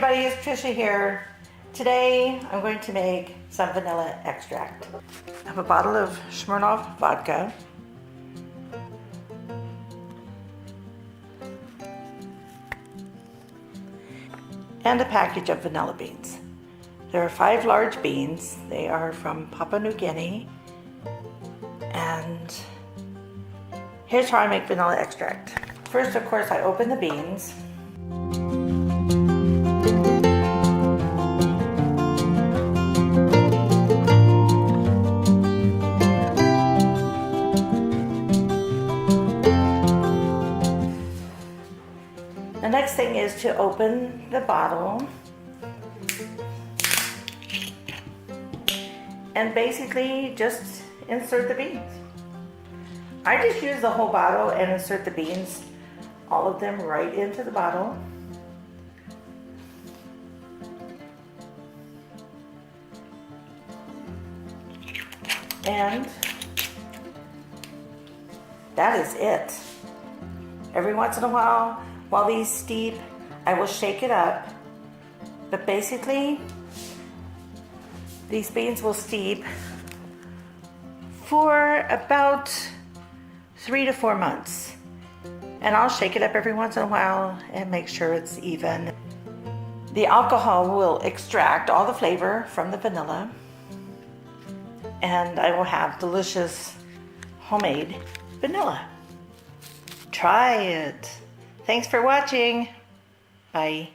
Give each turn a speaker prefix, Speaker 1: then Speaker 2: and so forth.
Speaker 1: everybody, it's Trisha here. Today I'm going to make some vanilla extract. I have a bottle of Smirnoff vodka, and a package of vanilla beans. There are 5 large beans. They are from Papua New Guinea. And here's how I make vanilla extract. First, of course, I open the beans. The next thing is to open the bottle and basically just insert the beans. I just use the whole bottle and insert the beans, all of them, right into the bottle. And that is it. Every once in a while these steep, I will shake it up. But basically, these beans will steep for about 3 to 4 months. And I'll shake it up every once in a while and make sure it's even. The alcohol will extract all the flavor from the vanilla, and I will have delicious homemade vanilla. Try it. Thanks for watching. Bye.